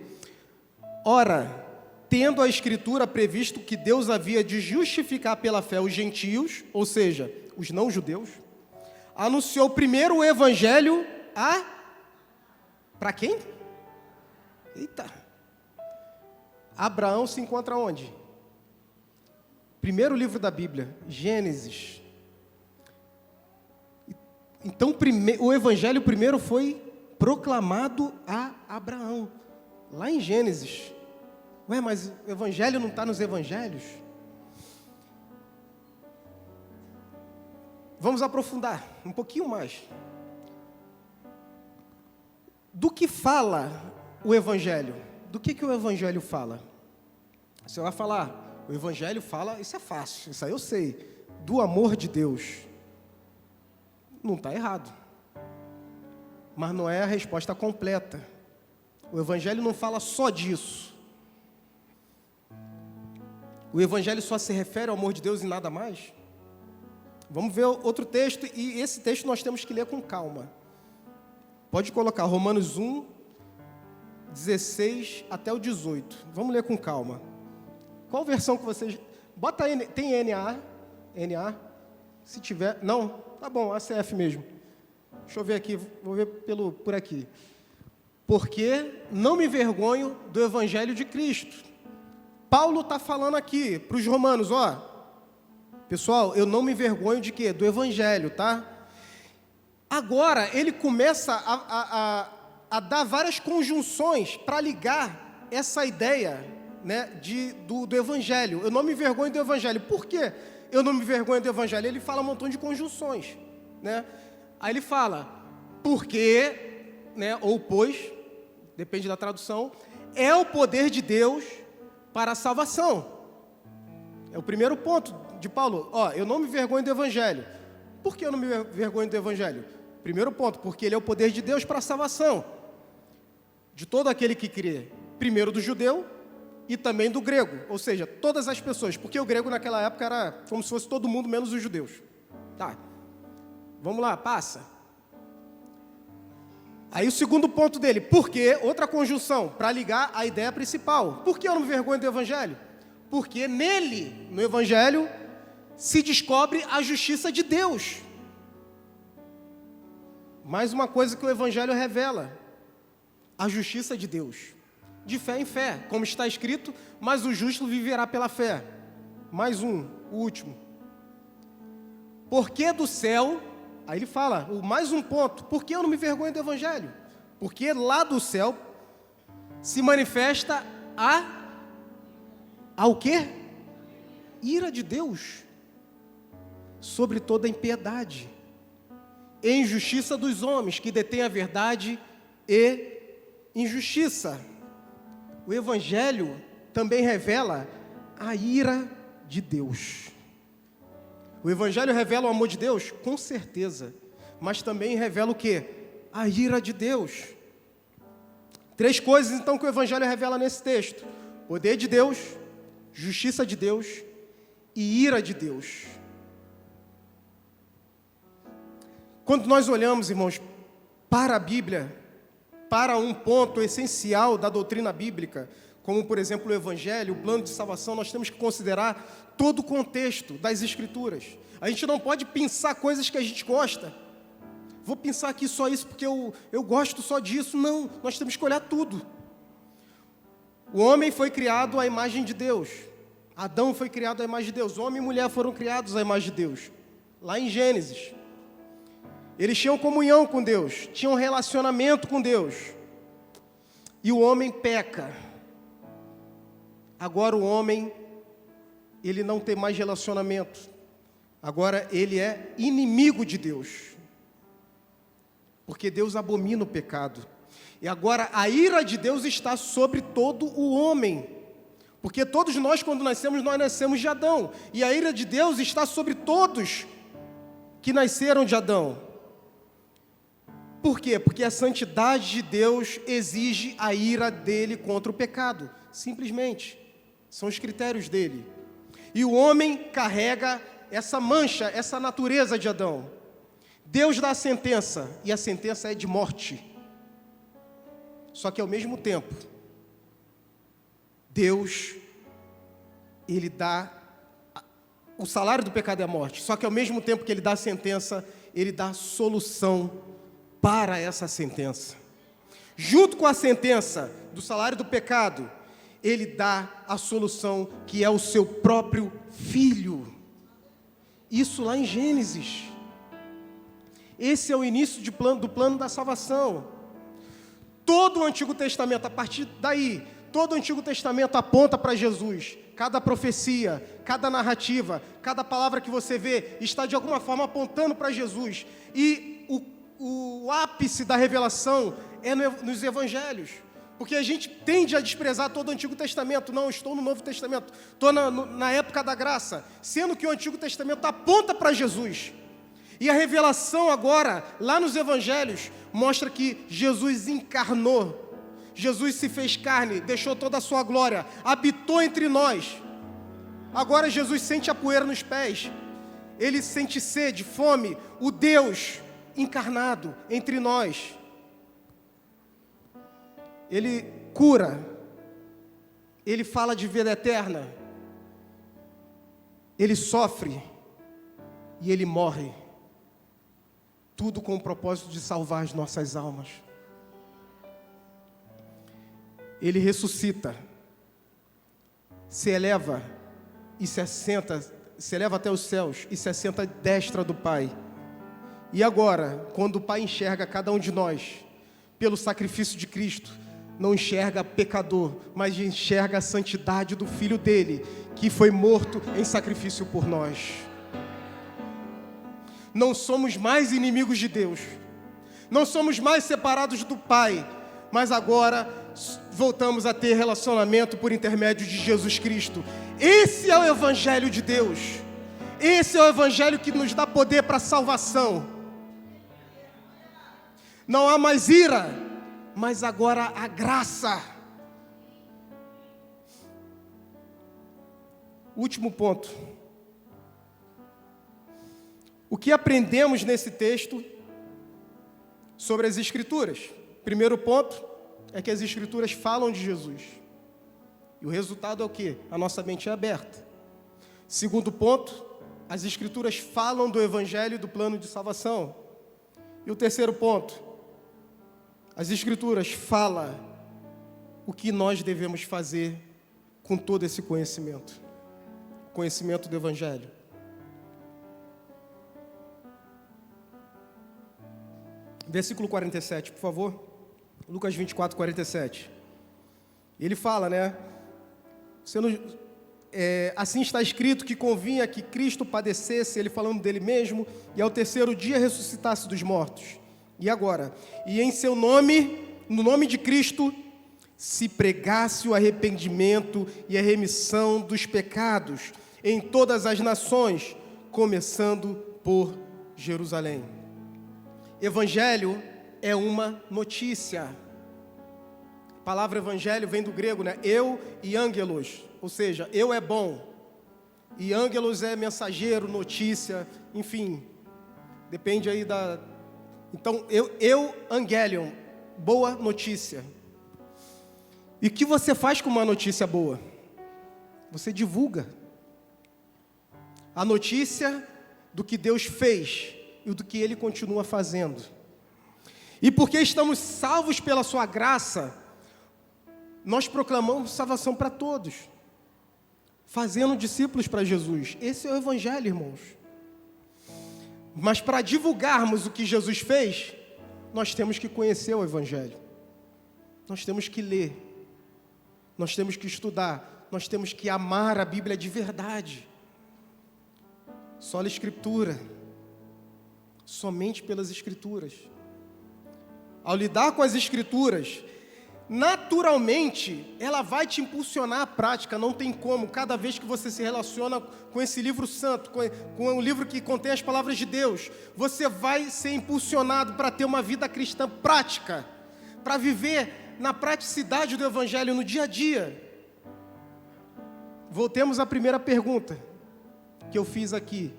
Ora, tendo a Escritura previsto que Deus havia de justificar pela fé os gentios, ou seja, os não-judeus, anunciou primeiro o Evangelho para quem? Eita! Abraão se encontra onde? Primeiro livro da Bíblia, Gênesis. Então, o Evangelho primeiro foi proclamado a Abraão, lá em Gênesis. Ué, mas o Evangelho não está nos Evangelhos? Vamos aprofundar um pouquinho mais. Do que fala o Evangelho? Do que o Evangelho fala? Você vai falar, o Evangelho fala, isso é fácil, isso aí eu sei, do amor de Deus. Não está errado. Mas não é a resposta completa. O Evangelho não fala só disso. O Evangelho só se refere ao amor de Deus e nada mais? Vamos ver outro texto, e esse texto nós temos que ler com calma. Pode colocar Romanos 1, 16 até o 18. Vamos ler com calma. Qual versão que vocês... Bota aí, tem NA? NA? Se tiver... Não? Tá bom, ACF mesmo. Deixa eu ver aqui, vou ver por aqui. Porque não me envergonho do Evangelho de Cristo. Paulo está falando aqui para os romanos, ó. Pessoal, eu não me envergonho de quê? Do Evangelho, tá? Agora, ele começa a dar várias conjunções para ligar essa ideia, né, do Evangelho. Eu não me envergonho do Evangelho. Por quê? Eu não me envergonho do Evangelho. Ele fala um montão de conjunções, né? Aí ele fala, porque, né, ou pois, depende da tradução, é o poder de Deus para a salvação. É o primeiro ponto de Paulo, eu não me vergonho do Evangelho. Por que eu não me vergonho do Evangelho? Primeiro ponto, porque ele é o poder de Deus para a salvação de todo aquele que crê. Primeiro do judeu e também do grego, ou seja, todas as pessoas, porque o grego naquela época era como se fosse todo mundo menos os judeus. Tá, vamos lá, passa. Aí o segundo ponto dele, por que? Outra conjunção, para ligar a ideia principal. Por que eu não me vergonho do Evangelho? Porque nele, no Evangelho, se descobre a justiça de Deus. Mais uma coisa que o Evangelho revela, a justiça de Deus. De fé em fé, como está escrito, mas o justo viverá pela fé. Mais um, o último. Porque do céu, aí ele fala, mais um ponto, por que eu não me vergonho do Evangelho? Porque lá do céu se manifesta o quê? Ira de Deus sobre toda impiedade e injustiça dos homens que detêm a verdade e injustiça. O Evangelho também revela a ira de Deus. O Evangelho revela o amor de Deus? Com certeza. Mas também revela o quê? A ira de Deus. 3 coisas, então, que o Evangelho revela nesse texto. Poder de Deus, justiça de Deus e ira de Deus. Quando nós olhamos, irmãos, para a Bíblia, para um ponto essencial da doutrina bíblica, como, por exemplo, o Evangelho, o plano de salvação, nós temos que considerar todo o contexto das Escrituras. A gente não pode pensar coisas que a gente gosta. Vou pensar aqui só isso porque eu gosto só disso. Não, nós temos que olhar tudo. O homem foi criado à imagem de Deus. Adão foi criado à imagem de Deus. Homem e mulher foram criados à imagem de Deus. Lá em Gênesis. Eles tinham comunhão com Deus, tinham relacionamento com Deus. E o homem peca. Agora o homem, ele não tem mais relacionamento. Agora ele é inimigo de Deus. Porque Deus abomina o pecado. E agora a ira de Deus está sobre todo o homem. Porque todos nós, quando nascemos, nós nascemos de Adão. E a ira de Deus está sobre todos que nasceram de Adão. Por quê? Porque a santidade de Deus exige a ira dele contra o pecado. Simplesmente. São os critérios dele. E o homem carrega essa mancha, essa natureza de Adão. Deus dá a sentença, e a sentença é de morte. Só que ao mesmo tempo, Deus, ele dá... O salário do pecado é a morte. Só que ao mesmo tempo que ele dá a sentença, ele dá a solução para essa sentença. Junto com a sentença do salário do pecado, ele dá a solução que é o seu próprio Filho. Isso lá em Gênesis. Esse é o início do plano da salvação. Todo o Antigo Testamento, a partir daí, todo o Antigo Testamento aponta para Jesus. Cada profecia, cada narrativa, cada palavra que você vê, está de alguma forma apontando para Jesus. E o ápice da revelação é nos Evangelhos. Porque a gente tende a desprezar todo o Antigo Testamento. Não, estou no Novo Testamento. Estou na época da graça. Sendo que o Antigo Testamento aponta para Jesus. E a revelação agora, lá nos Evangelhos, mostra que Jesus encarnou. Jesus se fez carne, deixou toda a sua glória, habitou entre nós. Agora Jesus sente a poeira nos pés. Ele sente sede, fome. O Deus encarnado entre nós. Ele cura. Ele fala de vida eterna. Ele sofre. E ele morre. Tudo com o propósito de salvar as nossas almas. Ele ressuscita. Se eleva e se assenta, se eleva até os céus e se assenta à destra do Pai. E agora, quando o Pai enxerga cada um de nós, pelo sacrifício de Cristo, não enxerga pecador, mas enxerga a santidade do Filho dele, que foi morto em sacrifício por nós. Não somos mais inimigos de Deus, não somos mais separados do Pai, mas agora voltamos a ter relacionamento por intermédio de Jesus Cristo. Esse é o Evangelho de Deus. Esse é o evangelho que nos dá poder para a salvação. Não há mais ira, mas agora a graça. Último ponto. O que aprendemos nesse texto sobre as Escrituras? Primeiro ponto é que as Escrituras falam de Jesus. E o resultado é o quê? A nossa mente é aberta. Segundo ponto, as Escrituras falam do Evangelho e do plano de salvação. E o terceiro ponto, as Escrituras falam o que nós devemos fazer com todo esse conhecimento. Conhecimento do Evangelho. Versículo 47, por favor. Lucas 24, 47. Ele fala, né? Assim está escrito que convinha que Cristo padecesse, ele falando dele mesmo, e ao terceiro dia ressuscitasse dos mortos. E agora? E em seu nome, no nome de Cristo, se pregasse o arrependimento e a remissão dos pecados em todas as nações, começando por Jerusalém. Evangelho é uma notícia. A palavra evangelho vem do grego, né? Eu e ângelos, ou seja, eu é bom, e ângelos é mensageiro, notícia, enfim, depende aí da... Então, eu angelion, boa notícia. E o que você faz com uma notícia boa? Você divulga a notícia do que Deus fez e do que Ele continua fazendo. E porque estamos salvos pela sua graça, nós proclamamos salvação para todos, fazendo discípulos para Jesus. Esse é o Evangelho, irmãos. Mas para divulgarmos o que Jesus fez, nós temos que conhecer o Evangelho. Nós temos que ler. Nós temos que estudar. Nós temos que amar a Bíblia de verdade. Sola Escritura. Somente pelas Escrituras. Ao lidar com as Escrituras, naturalmente, ela vai te impulsionar à prática, não tem como. Cada vez que você se relaciona com esse livro santo, com um livro que contém as palavras de Deus, você vai ser impulsionado para ter uma vida cristã prática, para viver na praticidade do Evangelho no dia a dia. Voltemos à primeira pergunta que eu fiz aqui.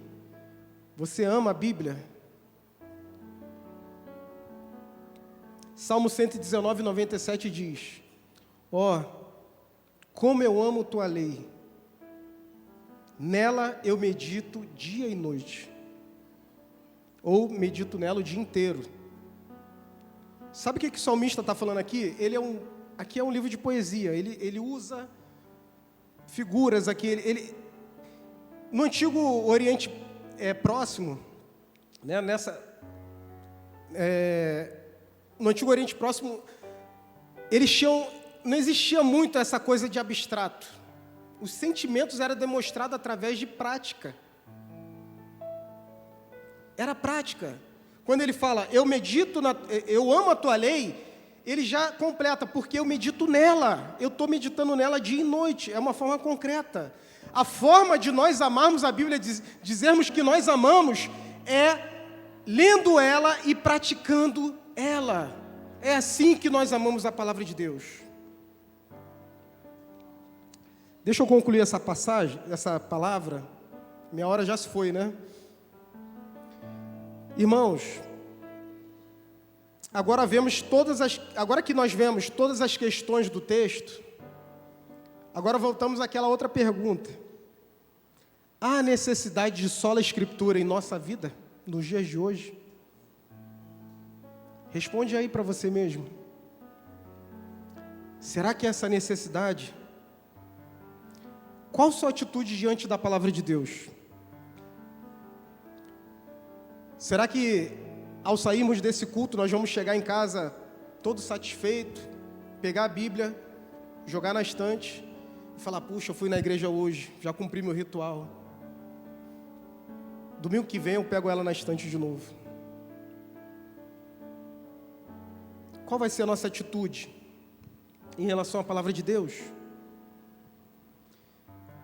Você ama a Bíblia? Salmo 119, 97 diz: ó, como eu amo tua lei, nela eu medito dia e noite, ou medito nela o dia inteiro. Sabe o que o salmista está falando aqui? Aqui é um livro de poesia, ele usa figuras aqui, no Antigo Oriente Próximo, né, no Antigo Oriente Próximo, não existia muito essa coisa de abstrato. Os sentimentos eram demonstrados através de prática. Era prática. Quando ele fala, eu amo a tua lei, ele já completa, porque eu medito nela. Eu estou meditando nela dia e noite. É uma forma concreta. A forma de nós amarmos a Bíblia, dizermos que nós amamos, é lendo ela e praticando ela. É assim que nós amamos a palavra de Deus. Deixa eu concluir essa passagem, essa palavra. Minha hora já se foi, né? Irmãos, agora que nós vemos todas as questões do texto, agora voltamos àquela outra pergunta. Há necessidade de sola Escritura em nossa vida, nos dias de hoje? Responde aí para você mesmo. Será que essa necessidade? Qual sua atitude diante da palavra de Deus? Será que ao sairmos desse culto nós vamos chegar em casa todo satisfeito, pegar a Bíblia, jogar na estante e falar, puxa, eu fui na igreja hoje, já cumpri meu ritual. Domingo que vem eu pego ela na estante de novo. Qual vai ser a nossa atitude em relação à palavra de Deus?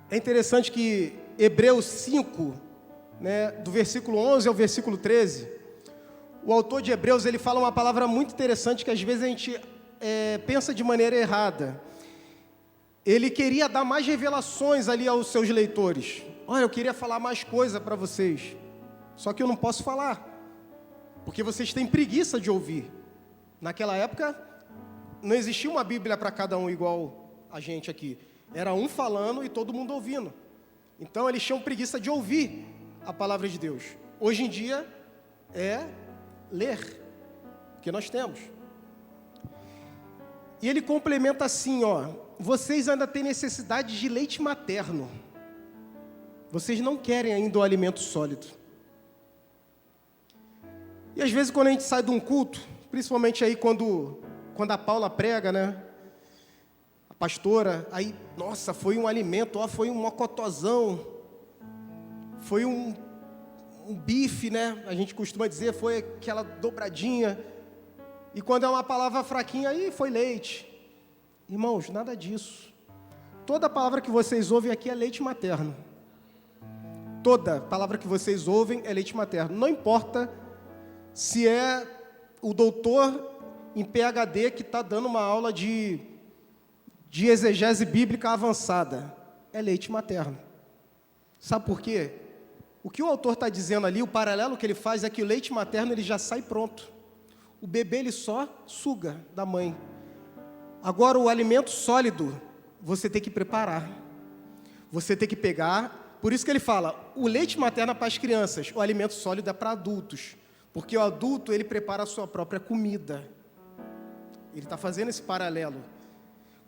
É interessante que Hebreus 5, né, do versículo 11 ao versículo 13, o autor de Hebreus ele fala uma palavra muito interessante que às vezes a gente pensa de maneira errada. Ele queria dar mais revelações ali aos seus leitores. Olha, eu queria falar mais coisa para vocês, só que eu não posso falar, porque vocês têm preguiça de ouvir. Naquela época, não existia uma Bíblia para cada um igual a gente aqui. Era um falando e todo mundo ouvindo. Então, eles tinham preguiça de ouvir a palavra de Deus. Hoje em dia, é ler, que nós temos. E ele complementa assim, ó: vocês ainda têm necessidade de leite materno. Vocês não querem ainda o alimento sólido. E às vezes quando a gente sai de um culto, principalmente aí quando a Paula prega, né? A pastora, aí, nossa, foi um alimento, ó, foi um mocotozão, foi um bife, né? A gente costuma dizer, foi aquela dobradinha. E quando é uma palavra fraquinha, aí foi leite. Irmãos, nada disso. Toda palavra que vocês ouvem aqui é leite materno. Toda palavra que vocês ouvem é leite materno. Não importa se é o doutor em PhD que está dando uma aula de exegese bíblica avançada. É leite materno. Sabe por quê? O que o autor está dizendo ali, o paralelo que ele faz é que o leite materno ele já sai pronto. O bebê ele só suga da mãe. Agora o alimento sólido você tem que preparar. Você tem que pegar. Por isso que ele fala, o leite materno é para as crianças, o alimento sólido é para adultos. Porque o adulto ele prepara a sua própria comida. Ele está fazendo esse paralelo.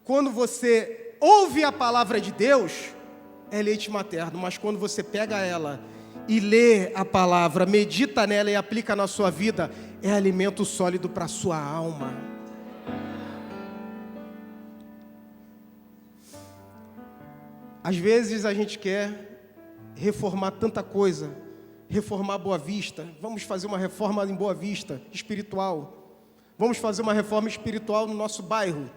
Quando você ouve a palavra de Deus, é leite materno. Mas quando você pega ela e lê a palavra, medita nela e aplica na sua vida, é alimento sólido para a sua alma. Às vezes a gente quer reformar tanta coisa, reformar Boa Vista, vamos fazer uma reforma em Boa Vista, espiritual. Vamos fazer uma reforma espiritual no nosso bairro,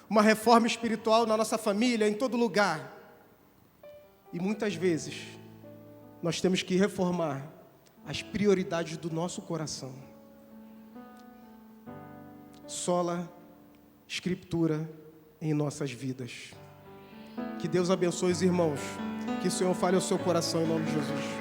uma reforma espiritual na nossa família, em todo lugar. E muitas vezes nós temos que reformar as prioridades do nosso coração. Sola Escritura em nossas vidas. Que Deus abençoe os irmãos. Que o Senhor fale ao seu coração em nome de Jesus.